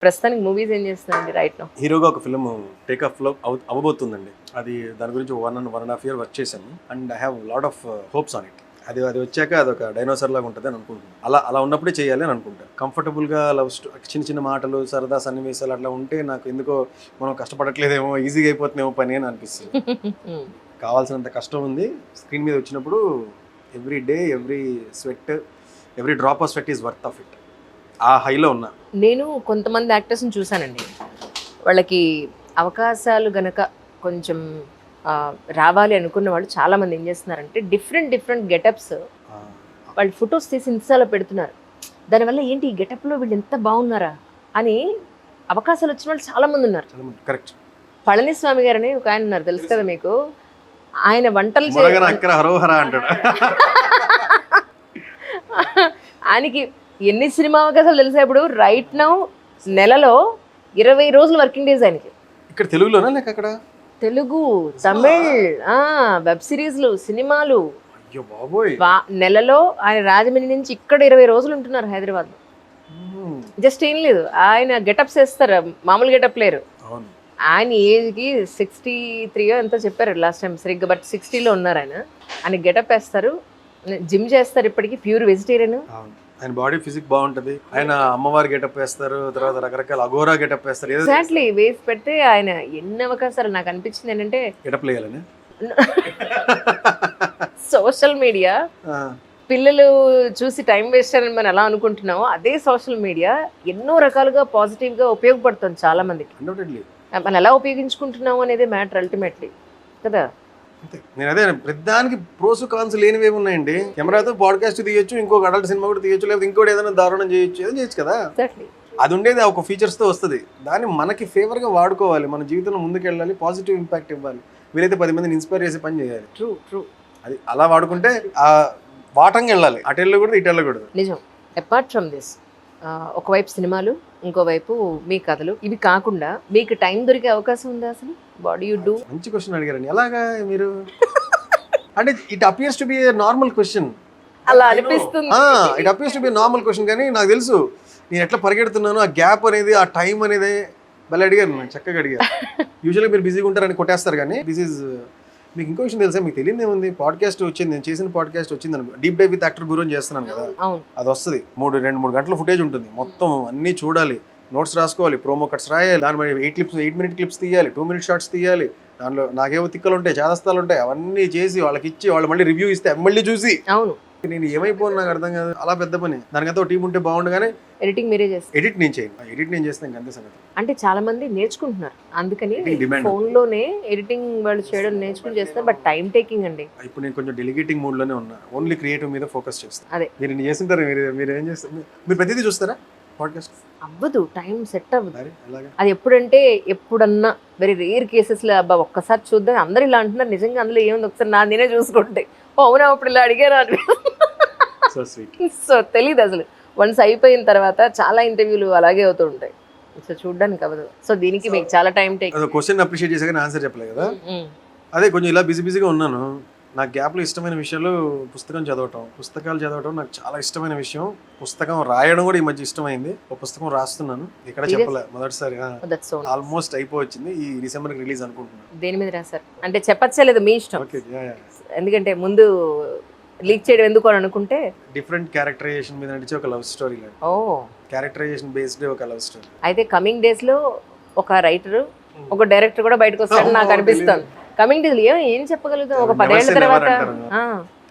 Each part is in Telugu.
ప్రస్తుతానికి మూవీస్ ఏం చేస్తున్నారండి రైట్ నౌ? హీరోగా ఒక ఫిల్మ్ టేక్ ఆఫ్ లో అవ్వబోతుందండి. అది దాని గురించి 1.5 year వర్క్ చేశాను and I have lot of hopes on it. అది వచ్చాక అదొక డైనోసార్ లాగా ఉంటుంది అని అనుకుంటున్నాను. అలా ఉన్నప్పుడే చేయాలి అని అనుకుంటాను. కంఫర్టబుల్గా చిన్న చిన్న మాటలు సరదా సన్నివేశాలు అట్లా ఉంటే నాకు ఎందుకో మనం కష్టపడట్లేదేమో, ఈజీగా అయిపోతుందేమో పని అని అనిపిస్తుంది. కావాల్సినంత కష్టం ఉంది. స్క్రీన్ మీద వచ్చినప్పుడు every day every sweat every drop of sweat is worth of it. ఆ హైలో ఉన్నా. నేను కొంతమంది యాక్టర్స్ని చూశానండి. వాళ్ళకి అవకాశాలు గనక కొంచెం రావాలి అనుకున్న వాళ్ళు చాలామంది ఏం చేస్తున్నారంటే డిఫరెంట్ గెటప్స్ వాళ్ళు ఫొటోస్ తీసి ఇన్స్టాలో పెడుతున్నారు. దానివల్ల ఏంటి ఈ గెటప్లో వీళ్ళు ఎంత బాగున్నారా అని అవకాశాలు వచ్చిన వాళ్ళు చాలామంది ఉన్నారు. కరెక్ట్. పళనిస్వామి గారని ఒక ఆయన ఉన్నారు, తెలుసు కదా మీకు. ఆయన వంటలు ఆయనకి ఎన్ని సినిమా అవకాశాలు తెలుసా? ఇప్పుడు రైట్ నౌ నెలలో 20 రోజులు వర్కింగ్ డేస్ ఆయనకి. ఇక్కడ తెలుగులోనా లేక అక్కడ? తెలుగు, తమిళ్, వెబ్ సిరీస్లు, సినిమాలు. అయ్యో బాబోయ్. నెలలో ఆయన రాజమండ్రి నుంచి ఇక్కడ 20 రోజులు ఉంటున్నారు హైదరాబాద్ లో. జస్ట్ ఏం లేదు, ఆయన గెటప్స్ వేస్తారు, మామూలు గెటప్ లేరు. ఆయన ఏజ్కి 63 ఎంతో చెప్పారు లాస్ట్ టైం సరిగ్గా, బట్ 60లో ఉన్నారు ఆయన. ఆయన గెటప్ వేస్తారు, జిమ్ చేస్తారు, ఇప్పటికీ ప్యూర్ వెజిటేరియన్. ఆయన బాడీ ఫిజిక్ బాగుంటది. ఆయన అమ్మవారి గెటప్ వేస్తారు, తర్వాత రకరకాల అఘోరా గెటప్ వేస్తారు. ఎగ్జాక్ట్లీ వేసి పెడితే ఆయన ఎన్ని అవకాశాలు. నాకు అనిపించింది ఏంటంటే గెటప్ వేయాలని సోషల్ మీడియా పిల్లలు చూసి టైం వేస్ట్ అని మనం ఎలా అనుకుంటున్నామో, అదే సోషల్ మీడియా ఎన్నో రకాలుగా పాజిటివ్గా ఉపయోగపడుతుంది చాలా మందికి. మనం ఎలా ఉపయోగించుకుంటున్నాము అనేది మ్యాటర్ అల్టిమేట్లీ కదా. నేను అదే ప్రతిదానికి ప్రోస్ కాన్స్ లేనివే ఉన్నాయండి. కెమెరాతో పాడ్కాస్ట్ తీయొచ్చు, ఇంకొక అడల్ట్ సినిమా కూడా తీయొచ్చు, లేదా ఇంకోటి ఏదైనా దారుణం చేయొచ్చు, ఏదైనా చేయొచ్చు కదా. అది ఉండేది ఒక ఫీచర్స్తో వస్తుంది. దాన్ని మనకి ఫేవర్గా వాడుకోవాలి, మన జీవితంలో ముందుకు వెళ్ళాలి, పాజిటివ్ ఇంపాక్ట్ ఇవ్వాలి, వీలైతే 10 మందిని ఇన్స్పైర్ చేసే పని చేయాలి. ట్రూ. అది అలా వాడుకుంటే ఆ వాటంగా వెళ్ళాలి, అటు వెళ్ళకూడదు ఇటు వెళ్ళకూడదు. నిజం. అపార్ట్ ఫ్రమ్ దిస్, ఒకవైపు సినిమాలు, ఇంకోవైపు మీ కథలు, ఇవి కాకుండా మీకు టైం దొరికే అవకాశం ఉందా అసలు? What you do? మంచి క్వశ్చన్ అడిగారండి. ఎలాగా మీరు అంటే it appears to be A normal question. అలా అనిపిస్తుంది. It appears to be normal question, కానీ నాకు తెలుసు నేను ఎట్లా పరిగెడుతున్నాను, ఆ గ్యాప్ అనేది, ఆ టైం అనేది భలే అడిగారు, నేను చక్కగా అడిగారు. యూజువల్గా మీరు బిజీగా ఉంటారని కొట్టేస్తారు, కానీ దిస్ ఈజ్ మీకు ఇంకో విషయం తెలుసా? మీకు తెలియదు ఏముంది, పాడ్కాస్ట్ వచ్చింది, నేను చేసిన పాడ్కాస్ట్ వచ్చింది అనుకో, డీప్ డైవ్ విత్ యాక్టర్ గురించి చేస్తున్నాను కదా, అది వస్తుంది. 2-3 గంటల ఫుటేజ్ ఉంటుంది, మొత్తం అన్నీ చూడాలి, నోట్స్ రాసుకోవాలి, ప్రోమో కట్స్ రాయాలి, దాని మీద 8 minute క్లిప్స్ తీయాలి, 2 minute షార్ట్స్ తీయాలి, దానిలో నాకేవో తిక్కలు ఉంటాయి, చేదస్తాలు ఉంటాయి, అవన్నీ చేసి వాళ్ళకి ఇచ్చి వాళ్ళు మళ్ళీ రివ్యూ ఇస్తే మళ్ళీ చూసి నేను ఏమైపోను నాకు అర్థం కాదు. అలా పెద్ద పని, దానికంతా టీం ఉంటే బాగుండు, కానీ ఎడిటింగ్ మీరే చేస్తారు. ఎడిట్ నేను చేయను, ఎడిట్ నేను చేస్తాను అంతే సంగతి. అంటే చాలా మంది నేర్చుకుంటున్నారు, అందుకని ఫోన్ లోనే ఎడిటింగ్ వాళ్ళు చేయడం నేర్చుకుని చేస్తారు, బట్ టైం టేకింగ్ అండి. ఇప్పుడు నేను కొంచెం డెలిగేటింగ్ మూడ్ లోనే ఉన్నా, ఓన్లీ క్రియేటివ్ మీద ఫోకస్ చేస్తాను. అదే మీరు చేస్తుంటారు, మీరు ఏం చేస్తారు? మీరు ప్రతిదీ చూస్తారా? పాడ్కాస్ట్ అవ్వదు, టైం సెట్ అవ్వదు. అది ఎప్పుడంటే ఎప్పుడన్నా వెరీ రేర్ కేసెస్ లో అబ్బా ఒక్కసారి చూద్దాం, అందరు ఇలా అంటున్నారు, నిజంగా అందులో ఏముంది ఒకసారి నా నేనే చూసుకుంటే, అవునా అప్పుడు ఇలా అడిగారు అని. సో తెలీదు అసలు. వన్స్ అయిపోయిన తర్వాత చాలా ఇంటర్వ్యూలు అలాగే అవుతూ ఉంటాయి, సో చూడడానికి అవ్వదు. సో దీనికి మీకు చాలా టైం టేక్. క్వశ్చన్ అప్రిషియేట్ చేసా కానీ ఆన్సర్ చెప్పలేదు కదా. అదే కొంచెం ఇలా బిజీగా ఉన్నాను. నాకు గ్యాప్లో ఇష్టమైన విషయాలు పుస్తకాలు చదవటం నాకు చాలా ఇష్టమైన విషయం. పుస్తకం రాయడం కూడా ఈ మధ్య ఇష్టమైంది. ఒక పుస్తకం రాస్తున్నాను, ఇక్కడ చెప్పలే, మొదటిసారి ఆల్మోస్ట్ అయిపోవచ్చింది, ఈ డిసెంబర్ రిలీజ్ అనుకుంటున్నాను. దేని మీద రాశారు అంటే చెప్పచ్చలేదు, మీ ఇష్టం. ఎందుకంటే ముందు లీక్ చేయడం ఎందుకు అని అనుకుంటే, డిఫరెంట్ క్యారెక్టరైజేషన్ మీద నడిచే ఒక లవ్ స్టోరీ, క్యారెక్టరైజేషన్ బేస్డ్ ఒక లవ్ స్టోరీ. అయితే కమింగ్ డేస్ లో ఒక రైటర్, ఒక డైరెక్టర్ కూడా బయటకు వస్తాడని నాకు అనిపిస్తుంది. కమింగ్ డేస్ లో ఏం చెప్పగలుగుతాం, ఒక 10 ఏళ్ల తర్వాత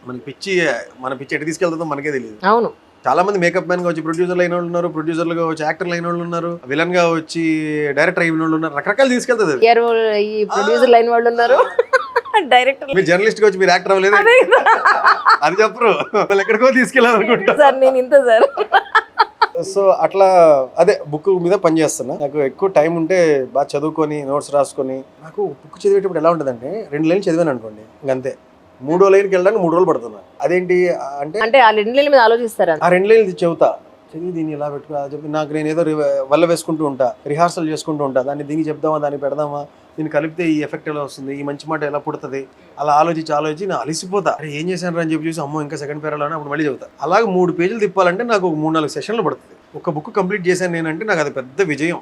మన పిచ్చి ఎటు తీసుకెళ్తుందో మనకే తెలియదు. అవును, చాలా మంది మేకప్ మ్యాన్ గా వచ్చి ప్రొడ్యూసర్లు అయిన వాళ్ళు ఉన్నారు, ప్రొడ్యూసర్లుగా వచ్చి యాక్టర్లు అయిన వాళ్ళు ఉన్నారు, విలన్ గా వచ్చి డైరెక్టర్ అయిన వాళ్ళు ఉన్నారు, రకరకాలు తీసుకెళ్తుంది. ఈ ప్రొడ్యూసర్లు అయిన వాళ్ళు ఉన్నారు, డైరెక్టర్. మీరు జర్నలిస్ట్ గా వచ్చి మీరు యాక్టర్ అవ్వలేదు, అది చెప్పరు, వాళ్ళు ఎక్కడికో తీసుకెళ్ళాలనుకుంటా సార్. నేను ఇంత సార్. సో అట్లా అదే బుక్ మీద పని చేస్తున్నా. నాకు ఎక్కువ టైం ఉంటే బాగా చదువుకొని నోట్స్ రాసుకొని, నాకు బుక్ చదివేటప్పుడు ఎలా ఉంటుందంటే 2 లైన్లు చదివాను అనుకోండి, ఇంకంతే 3వ లైన్కి వెళ్ళడానికి 3 రోజులు పడుతున్నా. అదేంటి అంటే ఆ 2 లైన్ల మీద ఆలోచిస్తారా? ఆ 2 లైన్లు చెబుతా, చదివి దీన్ని ఇలా పెట్టుకో చెప్పి నాకు నేను ఏదో వల్ల వేసుకుంటూ ఉంటా, రిహార్సల్ చేసుకుంటూ ఉంటా, దాన్ని దీన్ని చెప్దామా, దాన్ని పెడదామా, దీన్ని కలిపితే ఈ ఎఫెక్ట్ ఎలా వస్తుంది, ఈ మంచి మాట ఎలా పుడుతుంది, అలా ఆలోచించి నేను అలిసిపోతా. అరే ఏం చేశాను అని చెప్పి చూసి అమ్మో ఇంకా సెకండ్ పేరాలని అప్పుడు మళ్ళీ చెబుతా. అలాగే 3 పేజీలు తిప్పాలంటే నాకు ఒక 3-4 సెషన్లు పడుతుంది. ఒక బుక్ కంప్లీట్ చేశాను నేనంటే నాకు అది పెద్ద విజయం.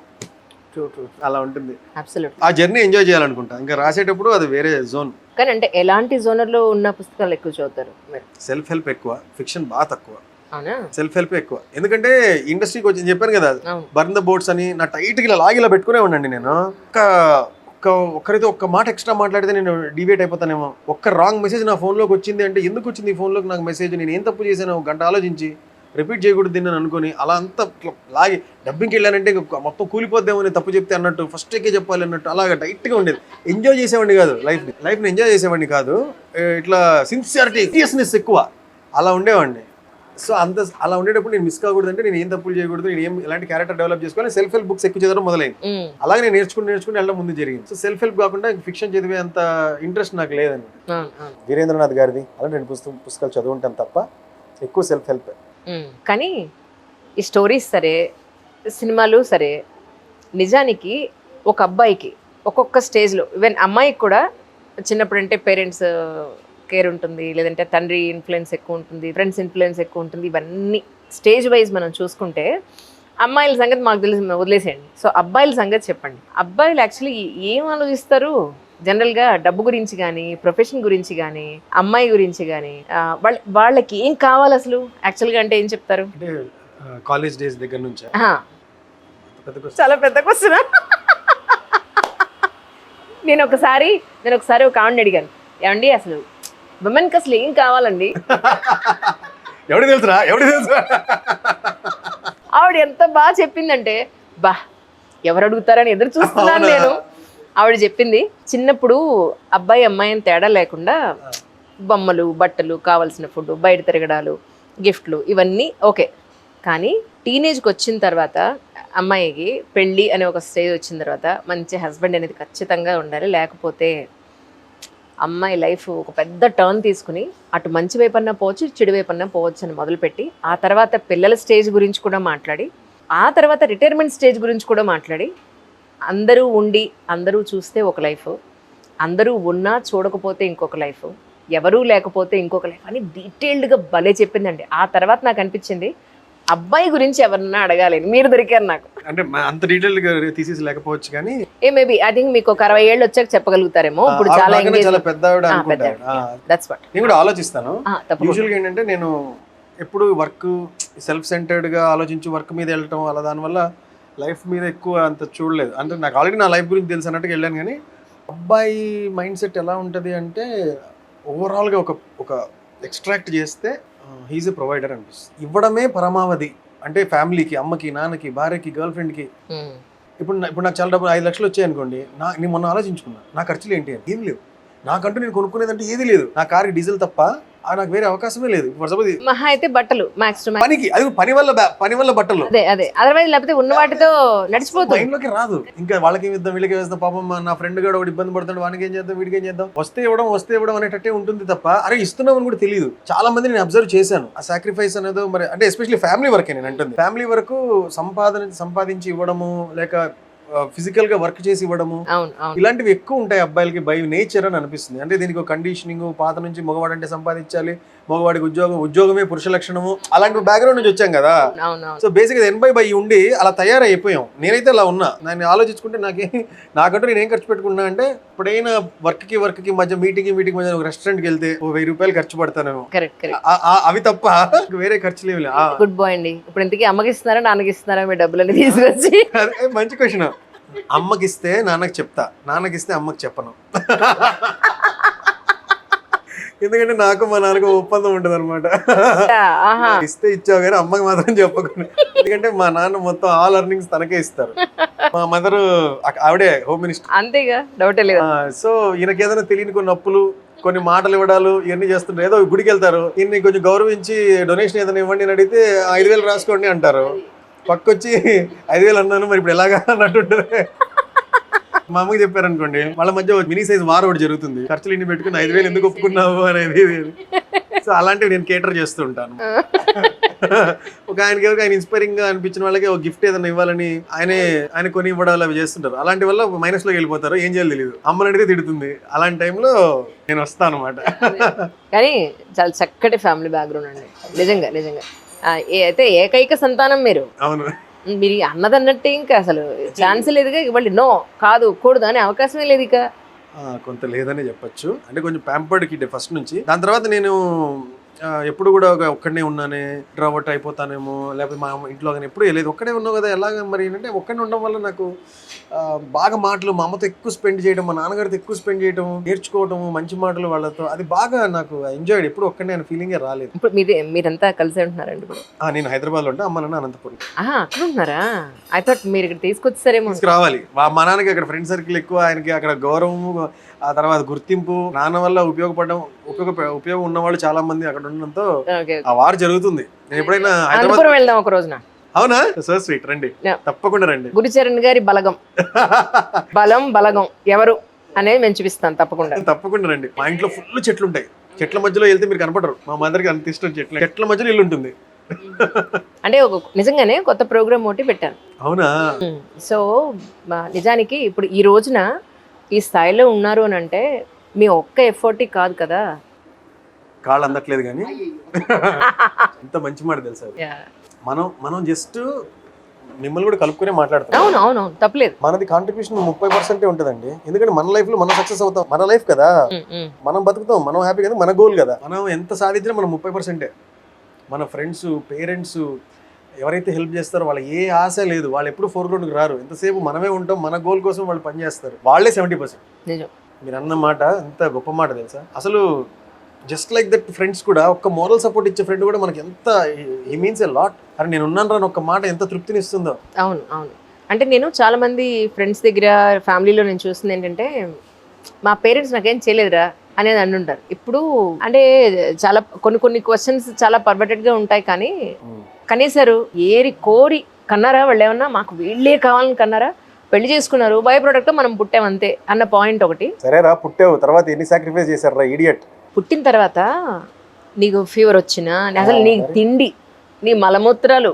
ట్రూ అలా ఉంటుంది. అబ్సల్యూట్లీ. ఆ జర్నీ ఎంజాయ్ చేయాలనుకుంటా. ఇంకా రాసేటప్పుడు అది వేరే జోన్. కానీ అంటే ఎలాంటి జోనర్లో ఉన్న పుస్తకాలు ఎక్కువ చదువుతారు మీరు? సెల్ఫ్ హెల్ప్ ఎక్కువ, ఫిక్షన్ బాగా తక్కువ. అవునా? సెల్ఫ్ హెల్ప్ ఎక్కువ. ఎందుకంటే ఇండస్ట్రీకి వచ్చి చెప్పాను కదా, అవును. బర్న్ ద బోట్స్ అని నా టైట్గా ఇలా లాగిలా పెట్టుకునే ఉండండి. నేను ఒక్కరైతే ఒక్క మాట ఎక్స్ట్రా మాట్లాడితే నేను డివేట్ అయిపోతానేమో. ఒక్క రాంగ్ మెసేజ్ నా ఫోన్లోకి వచ్చింది అంటే ఎందుకు వచ్చింది ఈ ఫోన్లోకి నాకు మెసేజ్, నేను ఏం తప్పు చేశాను ఒక గంట ఆలోచించి రిపీట్ చేయకూడదు దీన్ని అనుకుని అలా అంతా లాగి డబ్బింగ్కి వెళ్ళానంటే మొత్తం కూలిపోద్దామో నేను తప్పు చెప్తే అన్నట్టు ఫస్ట్ ఎక్కే చెప్పాలి అన్నట్టు అలాగా టైట్గా ఉండేది. ఎంజాయ్ చేసేవాడిని కాదు లైఫ్ని ఎంజాయ్ చేసేవాడిని కాదు. ఇట్లా సిన్సియారిటీ సీరియస్నెస్ ఎక్కువ అలా ఉండేవాడిని. సో అలా ఉండేటప్పుడు నేను మిస్ కాకూడదు అంటే నేను ఏం తప్పులు చేయకూడదు, నేను ఏం ఎలాంటి క్యారెక్టర్ డెవలప్ చేసుకోవాలి, సెల్ఫ్ హెల్ప్ బుక్స్ ఎక్కువ చదవడం మొదలైంది. అలాగే నేను నేర్చుకుని వెళ్ళడం ముందు జరిగింది. సో సెల్ఫ్ హెల్ప్ కాకుండా ఫిక్షన్ చదివే అంత ఇంట్రెస్ట్ నాకు లేదని. వీరేంద్రనాథ్ గారిది అలా నేను పుస్తకాలు చదువుంటాను తప్ప ఎక్కువ సెల్ఫ్ హెల్ప్. కానీ ఈ స్టోరీస్ సరే, సినిమాలు సరే, నిజానికి ఒక అబ్బాయికి ఒక్కొక్క స్టేజ్లో, ఈవెన్ అమ్మాయికి కూడా చిన్నప్పుడు అంటే పేరెంట్స్ కేర్ ఉంటుంది, లేదంటే తండ్రి ఇన్ఫ్లుయెన్స్ ఎక్కువ ఉంటుంది, ఫ్రెండ్స్ ఇన్ఫ్లుయెన్స్ ఎక్కువ ఉంటుంది. ఇవన్నీ స్టేజ్ వైజ్ మనం చూసుకుంటే అమ్మాయిల సంగతి మాకు తెలిసి వదిలేసేయండి. సో అబ్బాయిల సంగతి చెప్పండి. అబ్బాయిలు యాక్చువల్లీ ఏం ఆలోచిస్తారు జనరల్గా? డబ్బు గురించి కానీ, ప్రొఫెషన్ గురించి కానీ, అమ్మాయి గురించి కానీ, వాళ్ళకి ఏం కావాలి అసలు యాక్చువల్గా అంటే ఏం చెప్తారు? అంటే కాలేజ్ డేస్ దగ్గర నుంచి చాలా పెద్ద క్వశ్చన్. నేను ఒకసారి ఒక ఆవిడని అడిగాను, ఏమండి అసలు విమెన్కి అసలు ఏం కావాలండి? ఎవడు తెలుసురా ఆవిడ ఎంత బాగా చెప్పిందంటే, బా ఎవరు అడుగుతారని ఎదురు చూస్తున్నాను నేను. ఆవిడ చెప్పింది, చిన్నప్పుడు అబ్బాయి అమ్మాయి అని తేడా లేకుండా బొమ్మలు, బట్టలు, కావాల్సిన ఫుడ్, బయట తిరగడాలు, గిఫ్ట్లు ఇవన్నీ ఓకే. కానీ టీనేజ్కి వచ్చిన తర్వాత అమ్మాయికి పెళ్ళి అనే ఒక స్టేజ్ వచ్చిన తర్వాత మంచి హస్బెండ్ అనేది ఖచ్చితంగా ఉండాలి, లేకపోతే అమ్మాయి లైఫ్ ఒక పెద్ద టర్న్ తీసుకుని అటు మంచి వైపు అన్నా పోవచ్చు, చెడు వైపు అన్నా పోవచ్చు అని మొదలుపెట్టి, ఆ తర్వాత పిల్లల స్టేజ్ గురించి కూడా మాట్లాడి, ఆ తర్వాత రిటైర్మెంట్ స్టేజ్ గురించి కూడా మాట్లాడి, అందరూ ఉండి అందరూ చూస్తే ఒక లైఫ్, అందరూ ఉన్నా చూడకపోతే ఇంకొక లైఫ్, ఎవరూ లేకపోతే ఇంకొక లైఫ్ అని డీటెయిల్డ్గా భలే చెప్పిందండి. ఆ తర్వాత నాకు అనిపించింది అబ్బాయి గురించి ఎవరన్నా అడగాలి, మీరు దొరికారు నాకు. అంటే అంత డీటెయిల్గా తీసేసి లేకపోవచ్చు కానీ మేబీ ఐ థింక్ మీకు ఒక 60 ఏళ్ళు వచ్చాక చెప్పగలుగుతారేమో. ఇప్పుడు చాలా పెద్ద ఆవిడ అనుకుంటాను. నేను కూడా ఆలోచిస్తాను. యూజువల్గా ఏంటంటే నేను ఎప్పుడు వర్క్ సెల్ఫ్ సెంటర్డ్గా ఆలోచించి వర్క్ మీద వెళ్ళటం అలా, దానివల్ల లైఫ్ మీద ఎక్కువ అంత చూడలేదు. అంటే నాకు ఆల్రెడీ నా లైఫ్ గురించి తెలిసి అన్నట్టుగా వెళ్ళాను. కానీ అబ్బాయి మైండ్ సెట్ ఎలా ఉంటుంది అంటే ఓవరాల్గా ఒక ఎక్స్ట్రాక్ట్ చేస్తే హీజ్ ఎ ప్రొవైడర్ అనిపిస్తుంది. ఇవ్వడమే పరమావధి. అంటే ఫ్యామిలీకి, అమ్మకి, నాన్నకి, భార్యకి, గర్ల్ ఫ్రెండ్కి. ఇప్పుడు నాకు చాలా డబ్బులు 5 లక్షలు వచ్చాయి అనుకోండి, నేను మొన్న ఆలోచించుకున్నా నా ఖర్చులు ఏంటి అని. ఏం లేవు నాకంటూ, నేను కొనుక్కునేదంటే ఏది లేదు. నా కార్కి డీజిల్ తప్ప నాకు వేరే అవకాశమే లేదు. మహా అయితే బట్టలు, పనికి, అది పని వల్ల బట్టలు, అదే అదర్వైజ్ లేకపోతే ఉన్న వాటితో నడిచిపోతుంది. మైండ్లోకి రాదు. ఇంకా వాళ్ళకి ఇద్దాం, వీళ్ళకి వేస్తాం, పాపం నా ఫ్రెండ్ కూడా ఒకటి ఇబ్బంది పడుతుంది, వానికి ఏం చేద్దాం, వీడికి ఏం చేద్దాం, వస్తే ఇవ్వడం అనేటట్టే ఉంటుంది తప్ప అరే ఇస్తున్నాం అని కూడా తెలియదు. చాలా మంది నేను అబ్జర్వ్ చేశాను. ఆ సాక్రిఫైస్ అనేది మరి అంటే ఎస్పెషల్లీ ఫ్యామిలీ వరకే నేను అంటుంది. ఫ్యామిలీ వరకు సంపాదించి ఇవ్వడము, లేక ఫిజికల్ గా వర్క్ చేసి ఇవ్వడము, ఇలాంటివి ఎక్కువ ఉంటాయి అబ్బాయిలకి బై నేచర్ అని అనిపిస్తుంది. అంటే దీనికి ఒక కండిషనింగ్, పాత నుంచి మగవాడు అంటే సంపాదించాలి, మగవాడికి ఉద్యోగమే పురుష లక్షణము, అలాంటి బ్యాక్గ్రౌండ్ నుంచి వచ్చాం కదా. సో బేసిక్ 80/20 ఉండి అలా తయారైపోయాం. నేనైతే అలా ఉన్నా. నేను ఆలోచించుకుంటే నాకంటూ నేను ఏం ఖర్చు పెట్టుకున్నా అంటే, ఎప్పుడైనా వర్క్ కి మధ్య మీటింగ్ మధ్య ఒక రెస్టారెంట్కి వెళ్తే 1000 రూపాయలు ఖర్చు పడతాను. అవి తప్ప వేరే ఖర్చులు ఏమి లేవు. గుడ్ బాయ్ అండి. ఇప్పుడు ఇంతకీ అమ్మకి ఇస్తున్నారా, నాన్నకి ఇస్తున్నారా మీ డబ్బులని తీసుకొచ్చి? మంచి క్వశ్చన్. అమ్మకిస్తే నాన్నకి చెప్తా, నాన్నకిస్తే అమ్మకి చెప్పను. ఎందుకంటే నాకు మా నాన్నకు ఒప్పందం ఉంటుంది అనమాట. ఇస్తే ఇచ్చావు కానీ అమ్మకి మాత్రం చెప్పకుండా. ఎందుకంటే మా నాన్న మొత్తం ఆల్ ఎర్నింగ్స్ తనకే ఇస్తారు. మా మదర్ ఆవిడే హోమ్ మినిస్టర్. అంతేగా, డౌటే లేదు. సో ఈయనకి ఏదైనా తెలియని కొన్ని అప్పులు, కొన్ని మాటలు ఇవ్వడాలు ఇవన్నీ చేస్తుంటారు. ఏదో గుడికి వెళ్తారు, ఈయన్ని కొంచెం గౌరవించి డొనేషన్ ఏదైనా ఇవ్వండి అని అడిగితే 5000 రాసుకోండి అంటారు. పక్కొచ్చి 5000 అన్నాను, మరి ఇప్పుడు ఎలాగా అన్నట్టుంటుంది. మా అమ్మకి చెప్పారనుకోండి, వాళ్ళ మధ్య మినీ సైజ్ వార్ ఒకటి జరుగుతుంది. ఖర్చులు ఇన్ని పెట్టుకుని 5000 ఎందుకు ఒప్పుకున్నావు అనేది. సో అలాంటివి నేను కేటర్ చేస్తూ ఉంటాను. ఒక ఆయన ఇన్స్పైరింగ్ గా అనిపించిన వాళ్ళకి ఒక గిఫ్ట్ ఏదైనా ఇవ్వాలని ఆయన కొని ఇవ్వడాలు అవి చేస్తుంటారు. అలాంటి వల్ల మైనస్ లోకి వెళ్ళిపోతారు, ఏం చేయాలి తెలియదు. అమ్మని అడిగితే తిడుతుంది. అలాంటి టైంలో నేను వస్తాను అనమాట. కానీ చాలా చక్కటి ఫ్యామిలీ బ్యాక్గ్రౌండ్ అండి, నిజంగా. అయితే ఏకైక సంతానం మీరు. అవును. మీరు అన్నదన్నట్టే ఇంకా అసలు ఛాన్స్ లేదుగా. వాళ్ళు నో కాదు కూడదు అనే అవకాశమే లేదు ఇక. కొంత లేదనే చెప్పొచ్చు. అంటే కొంచెం ప్యాంపర్డ్ కిడ్ ఫస్ట్ నుంచి. దాని తర్వాత నేను ఎప్పుడు కూడా ఒక్కడనే ఉన్నానే, ఇంట్రోవర్ట్ అయిపోతానేమో, లేకపోతే మా ఇంట్లో కానీ ఎప్పుడు లేదు, ఒక్కడే ఉన్నావు కదా ఎలాగ మరి ఏంటంటే ఒక్కడే ఉండడం వల్ల నాకు బాగా మాటలు మా అమ్మతో ఎక్కువ స్పెండ్ చేయడం, మా నాన్నగారితో ఎక్కువ స్పెండ్ చేయడం, నేర్చుకోవడం మంచి మాటలు వాళ్ళతో, అది బాగా నాకు ఎంజాయ్డ్. ఎప్పుడు ఒక్కడే అనే ఫీలింగే రాలేదు. ఇప్పుడు మీరంతా కలిసి ఉంటున్నారండి ఇప్పుడు? నేను హైదరాబాద్లో ఉంటే, అమ్మ నాన్న అనంతపురం. అక్కడ ఉంటున్నారా? ఐ థాట్ మీరు ఇక్కడ తీసుకొచ్చారేమో. రావాలి. మా నాన్నకి అక్కడ ఫ్రెండ్ సర్కిల్ ఎక్కువ, ఆయనకి అక్కడ గౌరవము, ఆ తర్వాత గుర్తింపు, నాన్న వల్ల ఉపయోగం ఉన్నవాళ్ళు చాలా మంది అక్కడ ఉండడంతో ఆ వారు జరుగుతుంది. నేను ఎప్పుడైనా హైదరాబాద్ వెళ్దాం ఒక రోజున. అవునా? సో స్వీట్, రండి, తప్పకుండా రండి. గురుచరణ్ గారి బలగం బలగం ఎవరు అనేది మేము చూపిస్తాను తప్పకుండా రండి. మా ఇంట్లో ఫుల్ చెట్లు ఉంటాయి. చెట్ల మధ్యలో వెళ్తే మీరు కనపడరు. మా మదర్కి అంత ఇష్టం చెట్ల మధ్యలో ఇల్లు ఉంటుంది. అంటే నిజంగానే కొత్త ప్రోగ్రామ్ ఒకటి పెట్టాను. అవునా? సో నిజానికి ఇప్పుడు ఈ రోజున ఈ స్థాయిలో ఉన్నారు అని అంటే మీ ఒక్క ఎఫర్ట్ కాదు కదా. కాళ్ళు అందట్లేదు కానీ ఎంత మంచి మాట తెలుసా. మనం జస్ట్ మిమ్మల్ని కూడా కలుపుకునే మాట్లాడతాం. అవును తప్పలేదు. మనది కాంట్రిబ్యూషన్ 30% ఉంటుందండి. ఎందుకంటే మన లైఫ్ లో మనం సక్సెస్ అవుతాం. మన లైఫ్ కదా, మనం బతుకుతాం, మనం హ్యాపీ కదా, మన గోల్ కదా. మనం ఎంత సాధించినా మనం 30%. మన ఫ్రెండ్స్, పేరెంట్స్ ఎవరైతే హెల్ప్ చేస్తారో వాళ్ళ ఏ ఆశ లేదు, వాళ్ళు ఎప్పుడు ఫోర్గ్రౌండ్కి రారు. ఎంతసేపు మనమే ఉంటాం, మన గోల్ కోసం వాళ్ళు పనిచేస్తారు. వాళ్ళే 70%. నిజం. మీరు అన్న మాట ఎంత గొప్ప మాట తెలుసా. అసలు జస్ట్ లైక్ దట్ ఫ్రెండ్స్ కూడా, ఒక్క మోరల్ సపోర్ట్ ఇచ్చే ఫ్రెండ్ కూడా మనకి ఎంత హీ మీన్స్ ఎ లాట్. అరే నేను ఉన్నాను రా ఒక్క మాట ఎంత తృప్తిని ఇస్తుందో. అవును. అంటే నేను చాలా మంది ఫ్రెండ్స్ దగ్గర, ఫ్యామిలీలో నేను చూస్తుంది ఏంటంటే, మా పేరెంట్స్ నాకేం చేయలేదురా అనేది అంటుంటారు. ఇప్పుడు అంటే చాలా కొన్ని క్వశ్చన్స్ చాలా పర్ఫెక్ట్గా ఉంటాయి, కానీ కనీసారు ఏరి కోరి కన్నారా వాళ్ళు? ఏమన్నా మాకు వీళ్ళే కావాలని కన్నారా? పెళ్లి చేసుకున్నారు, బై ప్రోడక్ట్ మనం పుట్టామంతే అన్న పాయింట్ ఒకటి. సరేరా పుట్టావు, తర్వాత ఎన్ని సాక్రిఫైస్ చేశారా ఇడియట్. పుట్టిన తర్వాత నీకు ఫీవర్ వచ్చినా, అసలు నీకు తిండి, నీ మలమూత్రాలు,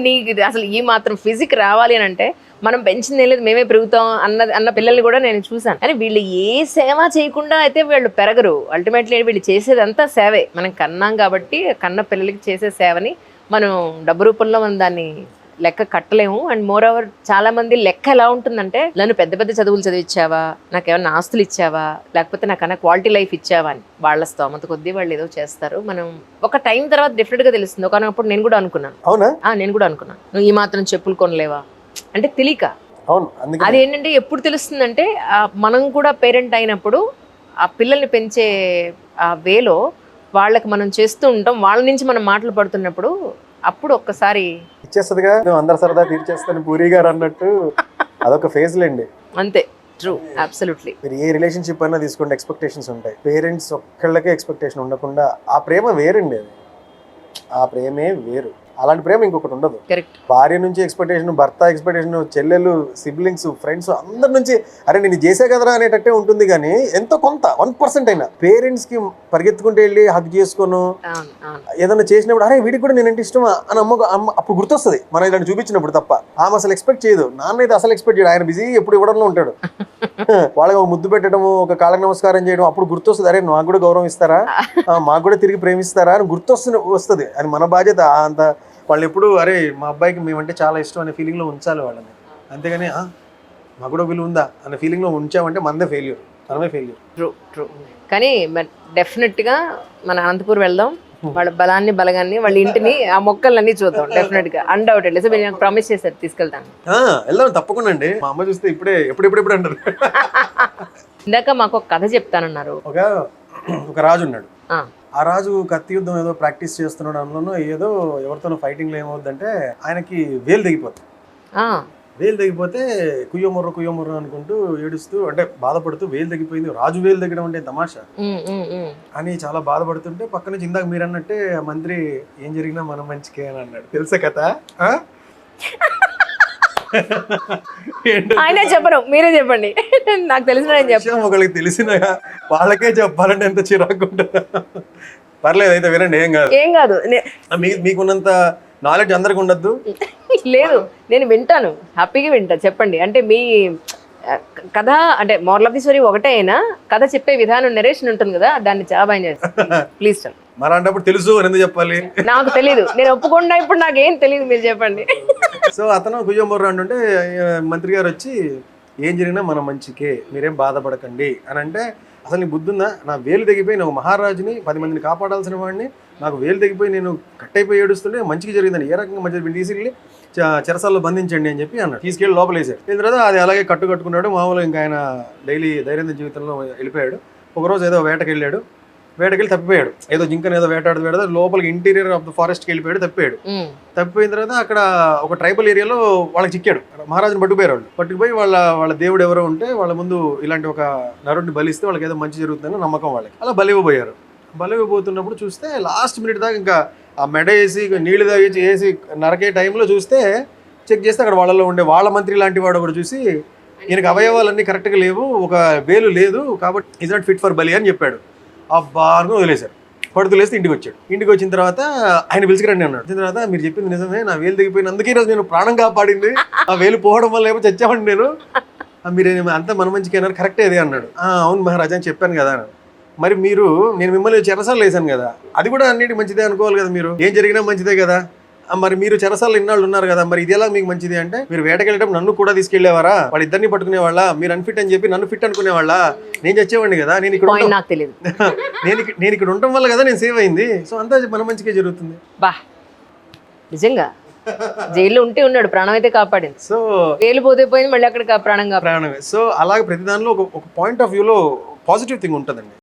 నీకు అసలు ఈ మాత్రం ఫిజిక్ రావాలి అని అంటే మనం పెంచింది లేదు, మేమే పెరుగుతాం అన్న పిల్లల్ని కూడా నేను చూసాను. కానీ వీళ్ళు ఏ సేవ చేయకుండా అయితే వీళ్ళు పెరగరు. అల్టిమేట్లీ వీళ్ళు చేసేదంతా సేవే. మనం కన్నాం కాబట్టి కన్న పిల్లలకి చేసే సేవని మనం డబ్బు రూపంలో మనం దాన్ని లెక్క కట్టలేము. అండ్ మోర్ ఓవర్ చాలా మంది లెక్క ఎలా ఉంటుందంటే, నన్ను పెద్ద పెద్ద చదువులు చదివించావా, నాకేమన్నా ఆస్తులు ఇచ్చావా, లేకపోతే నాకన్నా క్వాలిటీ లైఫ్ ఇచ్చావా అని. వాళ్ళ స్తోమత కొద్దీ వాళ్ళు ఏదో చేస్తారు. మనం ఒక టైం తర్వాత డిఫరెంట్ గా తెలుస్తుంది. ఒకనప్పుడు నేను కూడా అనుకున్నాను. అవునా? నేను కూడా అనుకున్నాను, నువ్వు ఈ మాత్రం చెప్పులు కొనలేవా అంటే తెలియక. అది ఏంటంటే ఎప్పుడు తెలుస్తుందంటే, మనం కూడా పేరెంట్ అయినప్పుడు ఆ పిల్లల్ని పెంచే ఆ వేలో వాళ్ళకి మనం చేస్తూ ఉంటాం. వాళ్ళ నుంచి మనం మాటలు పడుతున్నప్పుడు అప్పుడు ఒక్కసారి ఇచ్చేస్తుందిగా, అందరు సరదా తీర్చేస్తాను పూరి గారు అన్నట్టు. అదొక ఫేజ్ లేండి. అంతే. True, absolutely. మీరు ఏ రిలేషన్షిప్ అయినా తీసుకోండి, ఎక్స్పెక్టేషన్స్ ఉంటాయి. పేరెంట్స్ ఒక్కళ్ళకే ఎక్స్పెక్టేషన్ ఉండకుండా ఆ ప్రేమ వేరండి. అది ఆ ప్రేమే వేరు. అలాంటి ప్రేమ ఇంకొకటి ఉండదు. కరెక్ట్. భార్య నుంచి ఎక్స్పెక్టేషన్, భర్త ఎక్స్పెక్టేషన్, చెల్లెలు, సిబ్లింగ్స్, ఫ్రెండ్స్ అందరి నుంచి అరే నేను చేసే కదరా అనేటట్టే ఉంటుంది. కానీ ఎంతో కొంత 1% అయినా పేరెంట్స్ కి పరిగెత్తుకుంటూ వెళ్ళి హగ్ చేసుకోను, ఏదైనా చేసినప్పుడు అరే వీడికి కూడా నేనంటే ఇష్టమా అని అమ్మ అప్పుడు గుర్తొస్తుంది. మనం ఇలాంటి చూపించినప్పుడు తప్ప ఆమె అసలు ఎక్స్పెక్ట్ చేయదు. నాన్న అయితే అసలు ఎక్స్పెక్ట్ చేయడు. ఆయన బిజీ ఎప్పుడు ఇవ్వడంలో ఉంటాడు. వాళ్ళకి ఒక ముద్దు పెట్టడము, ఒక కాళ్ళకి నమస్కారం చేయడం, అప్పుడు గుర్తొస్తుంది అరే నాకు కూడా గౌరవం ఇస్తారా, మాకు కూడా తిరిగి ప్రేమిస్తారా అని వస్తుంది. అది మన బాధ్యత. అంత వాళ్ళు ఎప్పుడు అరే మా అబ్బాయికి మేమంటే చాలా ఇష్టం అనే ఫీలింగ్లో ఉంచాలి వాళ్ళని. అంతేగాని మాకు కూడా విలువ ఉందా అనే ఫీలింగ్లో ఉంచామంటే మనమే ఫెయిల్యూర్, మనమే ఫెయిల్యూర్. ట్రూ. కానీ డెఫినెట్గా మన అనంతపూర్ వెళ్దాం, వాళ్ళ బలాన్ని బలగాన్ని, వాళ్ళ ఇంటిని, ఆ మొక్కలన్నీ చూద్దాం డెఫినెట్గా, అన్డౌటెడ్లీ. సో మీరు నాకు ప్రామిస్ చేశారు తీసుకెళ్తాను. వెళ్దాం తప్పకుండా అండి. మా అమ్మ చూస్తే ఇప్పుడే ఎప్పుడు అంటారు. ఇందాక మాకు ఒక కథ చెప్తానన్నారు. ఒక రాజు ఉన్నాడు. ఆ రాజు కత్తి యుద్ధం ఏదో ప్రాక్టీస్ చేస్తున్నాడు. అందులోనూ ఏదో ఎవరితోనో ఫైటింగ్లో ఏమవుద్దంటే ఆయనకి వేలు తెగిపోతుంది. వేలు తెగిపోతే కుయ్యముర్ర అనుకుంటూ ఏడుస్తూ, అంటే బాధపడుతూ, వేలు తెగిపోయింది, రాజు వేలు తెగడం అంటే తమాషా అని చాలా బాధపడుతుంటే పక్క నుంచి ఇందాక మీరు అన్నట్టే మంత్రి ఏం జరిగినా మనం మంచికే అని అన్నాడు. తెలుసా కథ? ఆయనే చెప్పరు, మీరే చెప్పండి. నాకు తెలిసిన ఒకరికి తెలిసిన వాళ్ళకే చెప్పాలంటే ఎంత చిరాకు ఉంటుంది. పర్లేదు, అయితే వినండి, ఏం కాదు. మీకున్నంత నాలెడ్జ్ అందరికి ఉండద్దు. లేదు, నేను వింటాను, హ్యాపీగా వింటా. చెప్పండి. అంటే మీ కథ అంటే మోరల్ ఆఫ్ ది స్టోరీ ఒకటే అయినా కథ చెప్పే విధానం, నెరేషన్ ఉంటుంది కదా, దాన్ని చాలా బాగా చేస్తాను. Please tell. మరి అంటప్పుడు తెలుసు అని ఎందుకు చెప్పాలి? నాకు తెలీదు, నేను ఒప్పుకుండా ఇప్పుడు నాకేం తెలియదు, మీరు చెప్పండి. సో అతను కుయ్యమొర్రు అంటుంటే మంత్రి గారు వచ్చి ఏం జరిగినా మన మంచికే, మీరేం బాధపడకండి అని అంటే, అసలు నీ బుద్ధి ఉందా? నా వేలు తెగిపోయి నేను మహారాజుని 10 మందిని కాపాడాల్సిన వాడిని, నాకు వేలు తెగిపోయి నేను కట్టయిపోయి ఏడుస్తుంటే మంచిగా జరిగిందని, ఏ రకంగా మంచిది, తీసుకెళ్ళి చెరసాల్లో బంధించండి అని చెప్పి అన్నాడు. తీసుకెళ్ళి లోపలేసాడు. దీని తర్వాత అది అలాగే కట్టుకున్నాడు. మామూలుగా ఇంకా ఆయన డైలీ దైనందిన జీవితంలో వెళ్ళిపోయాడు. ఒకరోజు ఏదో వేటకెళ్ళాడు, వేటకెళ్ళి తప్పిపోయాడు. ఏదో జింకను ఏదో వేటాడు లోపలికి ఇంటీరియర్ ఆఫ్ ద ఫారెస్ట్కి వెళ్ళిపోయాడు, తప్పిపోయాడు. తప్పిపోయిన తర్వాత అక్కడ ఒక ట్రైబల్ ఏరియాలో వాళ్ళకి చిక్కాడు. మహారాజుని పట్టుకుపోయారు. వాళ్ళు పట్టుకుపోయి వాళ్ళ దేవుడు ఎవరో ఉంటే వాళ్ళ ముందు ఇలాంటి ఒక నరుడిని బలిస్తే వాళ్ళకి ఏదో మంచి జరుగుతుందని నమ్మకం వాళ్ళకి. అలా బలివ్వబోయారు. బలివ్వబోతున్నప్పుడు చూస్తే లాస్ట్ మినిట్ దాకా ఇంకా ఆ మెడ వేసి నీళ్లు తాగించి వేసి నరకే టైంలో చూస్తే చెక్ చేస్తే అక్కడ వాళ్ళలో ఉండే వాళ్ళ మంత్రి లాంటి వాడు కూడా చూసి ఈయనకి అవయవాలన్నీ కరెక్ట్గా లేవు, ఒక వేలు లేదు, కాబట్టి ఈజ్ నాట్ ఫిట్ ఫర్ బలి అని చెప్పాడు. ఆ బార్ను వదిలేశారు. పడుతులేస్తే ఇంటికి వచ్చాడు. ఇంటికి వచ్చిన తర్వాత ఆయన పిలిచిరండి అన్నాడు. వచ్చిన తర్వాత మీరు చెప్పింది నిజమే, నా వేలు దిగిపోయినందుకే ఈరోజు నేను ప్రాణం కాపాడింది, ఆ వేలు పోవడం వల్ల ఏమో చచ్చామండి నేను, మీరు అంతా మన మంచిగా అన్నారు, కరెక్టే అదే అన్నాడు. అవును మహారాజా అని చెప్పాను కదా అన్నాడు. మరి నేను మిమ్మల్ని చెరసాలు వేసాను కదా, అది కూడా అన్నిటి మంచిదే అనుకోవాలి కదా, మీరు ఏం జరిగినా మంచిదే కదా, మరి మీరు చెరసాలు ఇన్నాళ్ళు ఉన్నారు కదా, మరి ఇది ఎలా మీకు మంచిది అంటే, మీరు వేటకెళ్ళేటప్పుడు నన్ను కూడా తీసుకెళ్లేవారా, వాడు ఇద్దరిని పట్టుకునేవాళ్ళ, మీరు అన్ఫిట్ అని చెప్పి నన్ను ఫిట్ అనుకునేవాళ్ళ, నేను చచ్చేవాడిని కదా, నేను ఇక్కడ నాకు తెలియదు, నేను ఇక్కడ ఉండటం వల్ల కదా నేను సేవ్ అయింది. సో అంతా మన మంచిగా జరుగుతుంది. బా నిజంగా జైల్లో ఉంటే ఉన్నాడు, ప్రాణం అయితే కాపాడింది. సో వేలు పోతే పోయింది, మళ్ళీ అక్కడ ప్రాణం. సో అలాగే ప్రతి దానిలో ఒక పాయింట్ ఆఫ్ వ్యూలో పాజిటివ్ థింగ్ ఉంటుందండి.